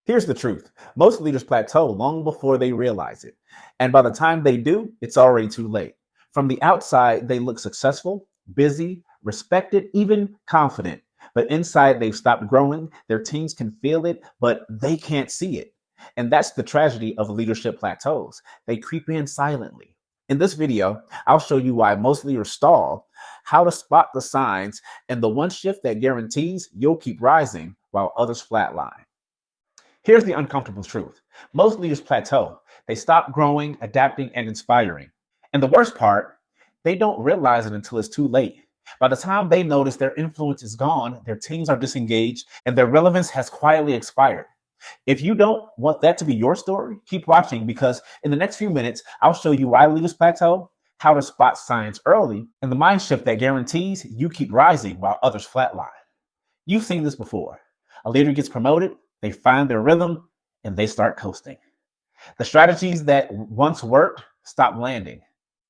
Here's the truth. Most leaders plateau long before they realize it. And by the time they do, it's already too late. From the outside, they look successful, busy, respected, even confident. But inside, they've stopped growing. Their teams can feel it, but they can't see it. And that's the tragedy of leadership plateaus. They creep in silently. In this video, I'll show you why most leaders stall, how to spot the signs, and the one shift that guarantees you'll keep rising while others flatline. Here's the uncomfortable truth. Most leaders plateau. They stop growing, adapting, and inspiring. And the worst part, they don't realize it until it's too late. By the time they notice their influence is gone, their teams are disengaged, and their relevance has quietly expired. If you don't want that to be your story, keep watching, because in the next few minutes, I'll show you why leaders plateau, how to spot signs early, and the mind shift that guarantees you keep rising while others flatline. You've seen this before. A leader gets promoted, they find their rhythm, and they start coasting. The strategies that once worked stop landing.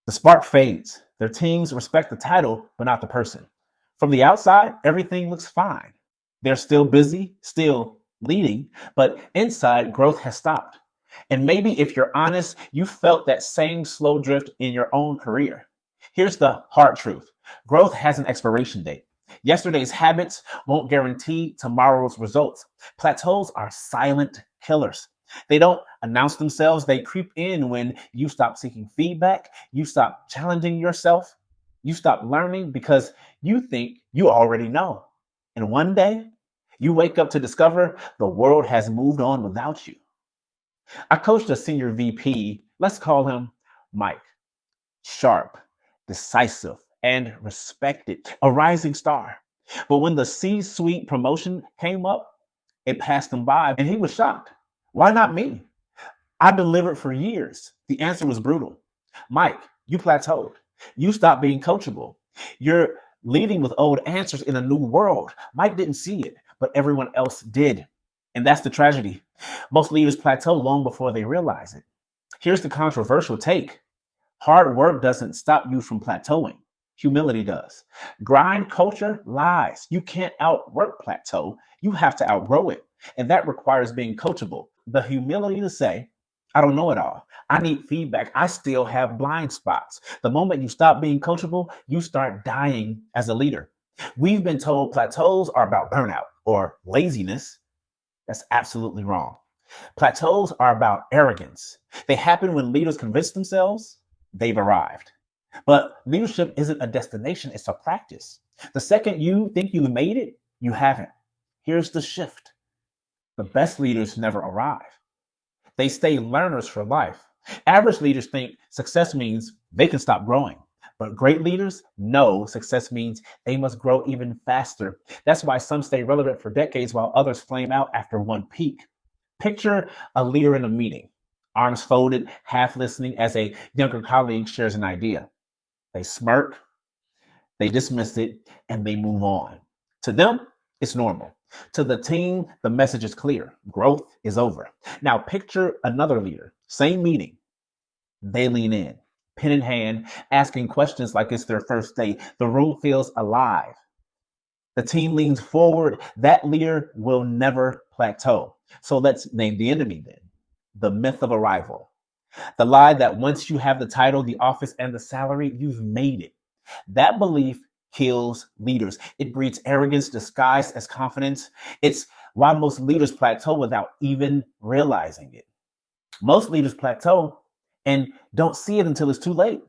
The spark fades. Their teams respect the title, but not the person. From the outside, everything looks fine. They're still busy, still leading, but inside, growth has stopped. And maybe if you're honest, you felt that same slow drift in your own career. Here's the hard truth. Growth has an expiration date. Yesterday's habits won't guarantee tomorrow's results. Plateaus are silent killers. They don't announce themselves. They creep in when you stop seeking feedback, you stop challenging yourself, you stop learning because you think you already know. And one day, you wake up to discover the world has moved on without you. I coached a senior VP, let's call him Mike. Sharp, decisive, and respected, a rising star. But when the C-suite promotion came up, it passed him by and he was shocked. Why not me? I delivered for years. The answer was brutal. Mike, you plateaued. You stopped being coachable. You're leading with old answers in a new world. Mike didn't see it, but everyone else did. And that's the tragedy. Most leaders plateau long before they realize it. Here's the controversial take. Hard work doesn't stop you from plateauing. Humility does. Grind culture lies. You can't outwork plateau. You have to outgrow it. And that requires being coachable. The humility to say, I don't know it all. I need feedback. I still have blind spots. The moment you stop being coachable, you start dying as a leader. We've been told plateaus are about burnout or laziness. That's absolutely wrong. Plateaus are about arrogance. They happen when leaders convince themselves they've arrived. But leadership isn't a destination, it's a practice. The second you think you made it, you haven't. Here's the shift. The best leaders never arrive. They stay learners for life. Average leaders think success means they can stop growing. But great leaders know success means they must grow even faster. That's why some stay relevant for decades while others flame out after one peak. Picture a leader in a meeting, arms folded, half listening as a younger colleague shares an idea. They smirk, they dismiss it, and they move on. To them, it's normal. To the team, the message is clear. Growth is over. Now picture another leader, same meeting. They lean in, pen in hand, asking questions like it's their first day. The room feels alive. The team leans forward. That leader will never plateau. So let's name the enemy then. The myth of arrival. The lie that once you have the title, the office, and the salary, you've made it. That belief kills leaders. It breeds arrogance disguised as confidence. It's why most leaders plateau without even realizing it. Most leaders plateau and don't see it until it's too late.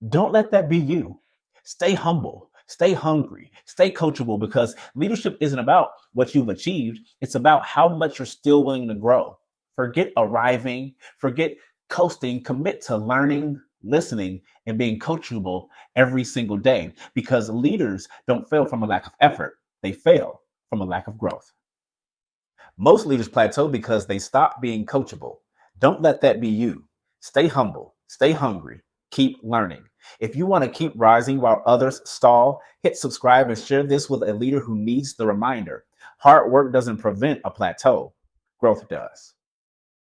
Don't let that be you. Stay humble, stay hungry, stay coachable, because leadership isn't about what you've achieved. It's about how much you're still willing to grow. Forget arriving, forget coasting, commit to learning, listening, and being coachable every single day, because leaders don't fail from a lack of effort. They fail from a lack of growth. Most leaders plateau because they stop being coachable. Don't let that be you. Stay humble, stay hungry, keep learning. If you want to keep rising while others stall, hit subscribe and share this with a leader who needs the reminder. Hard work doesn't prevent a plateau. Growth does.